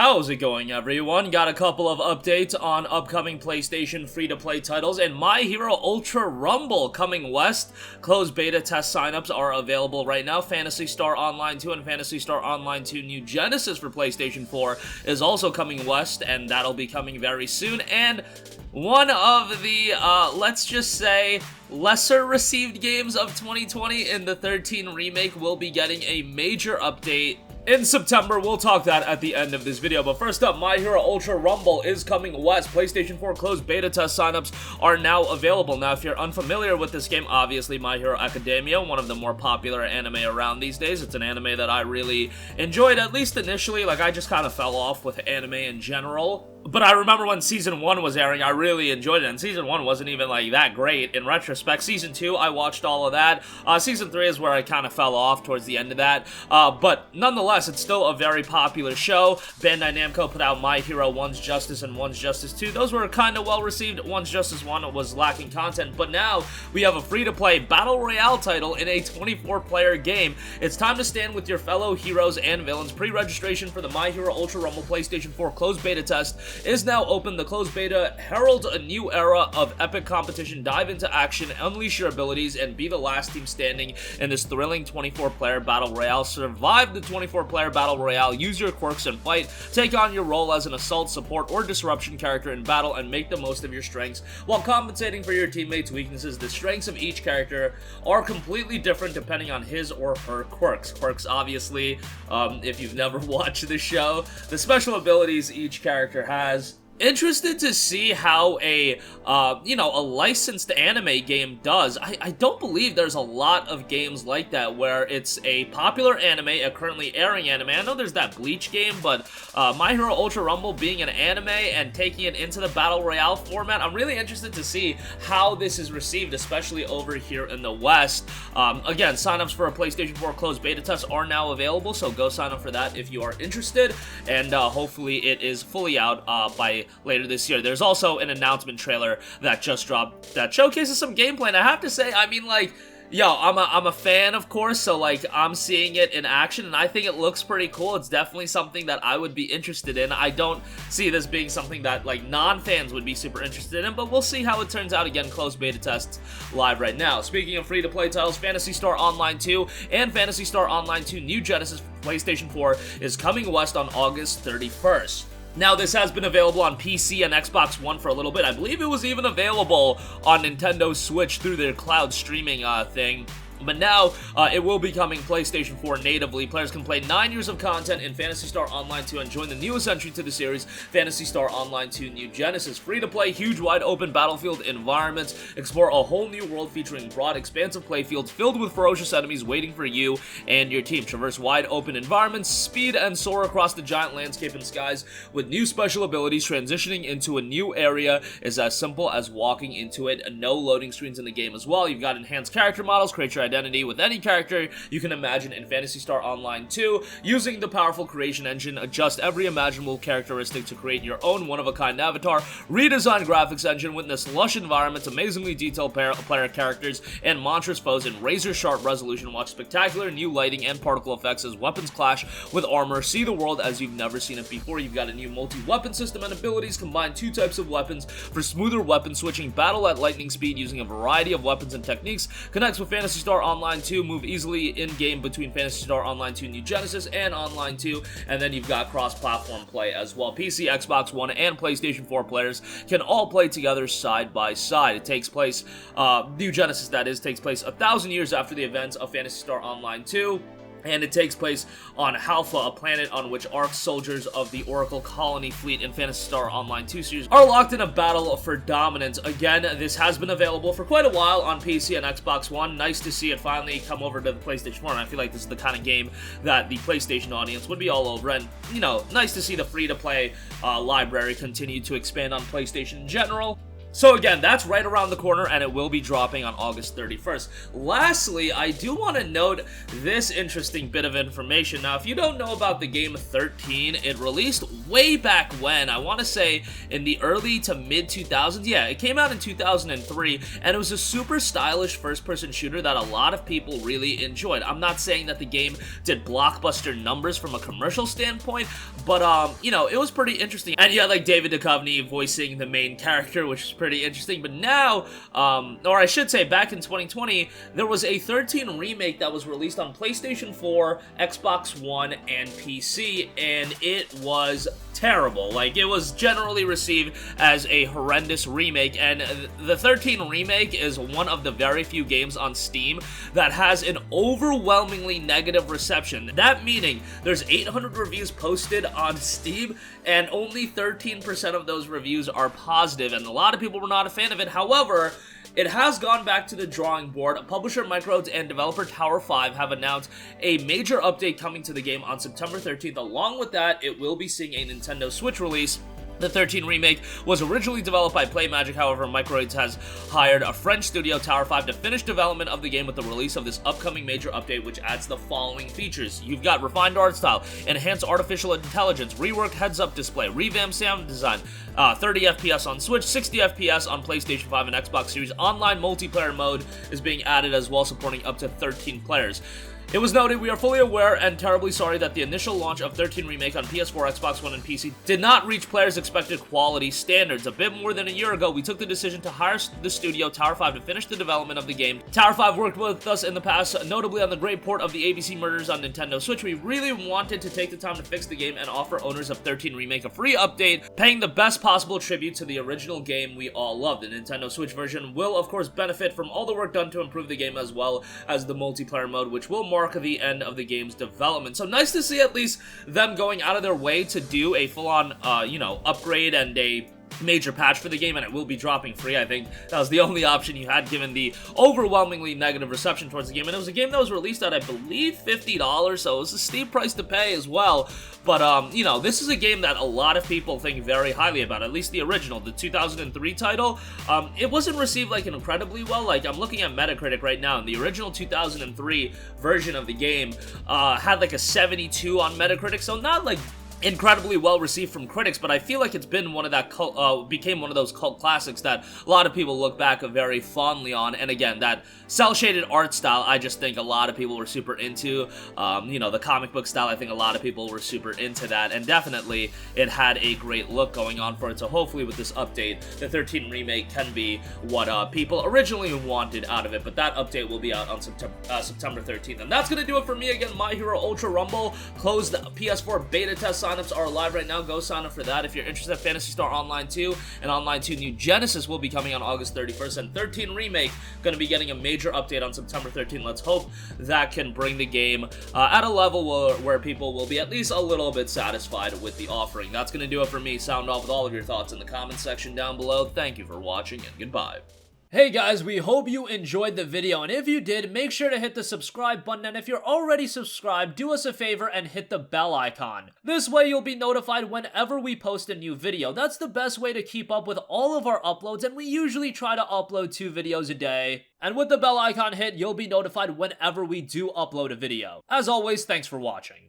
How's it going, everyone? Got a couple of updates on upcoming PlayStation free-to-play titles, and My Hero Ultra Rumble coming west. Closed beta test signups are available right now. Phantasy Star Online 2 and Phantasy Star Online 2 New Genesis for PlayStation 4 is also coming west, and that'll be coming very soon. And one of the, let's just say, lesser received games of 2020 in the XIII Remake will be getting a major update in September. We'll talk that at the end of this video, but first up, My Hero Ultra Rumble is coming west. PlayStation 4 closed beta test signups are now available. Now, if you're unfamiliar with this game, obviously My Hero Academia, one of the more popular anime around these days. It's an anime that I really enjoyed, at least initially. Like, I just kind of fell off with anime in general. But I remember when Season 1 was airing, I really enjoyed it, and Season 1 wasn't even, like, that great in retrospect. Season 2, I watched all of that. Season 3 is where I kind of fell off towards the end of that. But nonetheless, it's still a very popular show. Bandai Namco put out My Hero One's Justice and One's Justice 2. Those were kind of well received. One's Justice 1 was lacking content, but now we have a free-to-play Battle Royale title in a 24-player game. It's time to stand with your fellow heroes and villains. Pre-registration for the My Hero Ultra Rumble PlayStation 4 closed beta test is now open. The closed beta heralds a new era of epic competition. Dive into action, unleash your abilities, and be the last team standing in this thrilling 24-player Battle Royale. Survive the 24-player Battle Royale, use your quirks and fight, take on your role as an assault, support, or disruption character in battle, and make the most of your strengths while compensating for your teammates' weaknesses. The strengths of each character are completely different depending on his or her quirks. Quirks, obviously, if you've never watched the show, the special abilities each character has. Interested to see how a licensed anime game does. I don't believe there's a lot of games like that where it's a popular anime, a currently airing anime. I know there's that Bleach game, but My Hero Ultra Rumble being an anime and taking it into the Battle Royale format, I'm really interested to see how this is received, especially over here in the West. Again, signups for a PlayStation 4 closed beta test are now available, so go sign up for that if you are interested, and hopefully it is fully out by later this year. There's also an announcement trailer that just dropped that showcases some gameplay, and I have to say, I mean, like, yo, I'm a fan, of course, so, like, I'm seeing it in action, and I think it looks pretty cool. It's definitely something that I would be interested in. I don't see this being something that, like, non-fans would be super interested in, but we'll see how it turns out. Again, closed beta tests live right now. Speaking of free-to-play titles, Phantasy Star Online 2 and Phantasy Star Online 2 New Genesis for PlayStation 4 is coming west on August 31st. Now, this has been available on PC and Xbox One for a little bit. I believe it was even available on Nintendo Switch through their cloud streaming thing. But now, it will be coming PlayStation 4 natively. Players can play 9 years of content in Phantasy Star Online 2 and join the newest entry to the series, Phantasy Star Online 2 New Genesis. Free-to-play, huge, wide-open battlefield environments. Explore a whole new world featuring broad, expansive playfields filled with ferocious enemies waiting for you and your team. Traverse wide-open environments, speed, and soar across the giant landscape and skies with new special abilities. Transitioning into a new area is as simple as walking into it. No loading screens in the game as well. You've got enhanced character models. Create your identity with any character you can imagine in Phantasy Star Online 2. Using the powerful creation engine, adjust every imaginable characteristic to create your own one-of-a-kind avatar. Redesigned graphics engine, witness lush environments, amazingly detailed player characters, and monstrous foes in razor-sharp resolution. Watch spectacular new lighting and particle effects as weapons clash with armor. See the world as you've never seen it before. You've got a new multi-weapon system and abilities. Combine 2 types of weapons for smoother weapon switching. Battle at lightning speed using a variety of weapons and techniques. Connects with Phantasy Star Online 2, move easily in-game between Phantasy Star Online 2 New Genesis and Online 2, and then you've got cross-platform play as well. PC, Xbox One, and PlayStation 4 players can all play together side by side. It takes place, New Genesis that is, takes place 1,000 years after the events of Phantasy Star Online 2. And it takes place on Halpha, a planet on which ARC soldiers of the Oracle Colony fleet in Phantasy Star Online 2 series are locked in a battle for dominance. Again, this has been available for quite a while on PC and Xbox One. Nice to see it finally come over to the PlayStation 4, and I feel like this is the kind of game that the PlayStation audience would be all over. And, you know, nice to see the free-to-play library continue to expand on PlayStation in general. So again, that's right around the corner, and it will be dropping on August 31st. Lastly, I do want to note this interesting bit of information. Now, if you don't know about the game 13, it released way back when, I want to say in the early to mid 2000s. Yeah, it came out in 2003, and it was a super stylish first-person shooter that a lot of people really enjoyed. I'm not saying that the game did blockbuster numbers from a commercial standpoint, but, you know, it was pretty interesting. And you had, like, David Duchovny voicing the main character, which is pretty interesting. But now, or I should say back in 2020, there was a 13 remake that was released on PlayStation 4, Xbox One, and PC, and it was terrible. Like, it was generally received as a horrendous remake, and the 13 remake is one of the very few games on Steam that has an overwhelmingly negative reception. That meaning there's 800 reviews posted on Steam, and only 13% of those reviews are positive, and a lot of people were not a fan of it. However, it has gone back to the drawing board. Publisher Microids and developer Tower 5 have announced a major update coming to the game on September 13th. Along with that, it will be seeing a Nintendo Switch release. The 13 remake was originally developed by PlayMagic, however, Microids has hired a French studio, Tower 5, to finish development of the game with the release of this upcoming major update, which adds the following features. You've got refined art style, enhanced artificial intelligence, reworked heads-up display, revamped sound design, 30 FPS on Switch, 60 FPS on PlayStation 5 and Xbox Series. Online multiplayer mode is being added as well, supporting up to 13 players. It was noted, we are fully aware and terribly sorry that the initial launch of 13 Remake on PS4, Xbox One, and PC did not reach players' expected quality standards. A bit more than a year ago, we took the decision to hire the studio Tower 5 to finish the development of the game. Tower 5 worked with us in the past, notably on the great port of the ABC Murders on Nintendo Switch. We really wanted to take the time to fix the game and offer owners of 13 Remake a free update, paying the best possible tribute to the original game we all loved. The Nintendo Switch version will, of course, benefit from all the work done to improve the game, as well as the multiplayer mode, which will mark the end of the game's development. So nice to see at least them going out of their way to do a full-on, you know, upgrade and a major patch for the game, and it will be dropping free. I think that was the only option you had given the overwhelmingly negative reception towards the game, and it was a game that was released at, I believe, $50, so it was a steep price to pay as well. But, you know, this is a game that a lot of people think very highly about, at least the original, the 2003 title. It wasn't received, like, incredibly well. Like, I'm looking at Metacritic right now, and the original 2003 version of the game had, like, a 72 on Metacritic, so not, like, incredibly well received from critics, but I feel like it's been one of that became one of those cult classics that a lot of people look back very fondly on. And again, that cel-shaded art style, I just think a lot of people were super into. You know, the comic book style, I think a lot of people were super into that, and definitely it had a great look going on for it. So hopefully with this update, the 13 remake can be what people originally wanted out of it. But that update will be out on September 13th, and that's gonna do it for me. Again, My Hero Ultra Rumble closed PS4 beta test. Signups are live right now. Go sign up for that. If you're interested in Phantasy Star Online 2 and Online 2 New Genesis will be coming on August 31st, and 13 Remake going to be getting a major update on September 13th. Let's hope that can bring the game at a level where people will be at least a little bit satisfied with the offering. That's going to do it for me. Sound off with all of your thoughts in the comment section down below. Thank you for watching, and goodbye. Hey guys, we hope you enjoyed the video, and if you did, make sure to hit the subscribe button, and if you're already subscribed, do us a favor and hit the bell icon. This way you'll be notified whenever we post a new video. That's the best way to keep up with all of our uploads, and we usually try to upload 2 videos a day. And with the bell icon hit, you'll be notified whenever we do upload a video. As always, thanks for watching.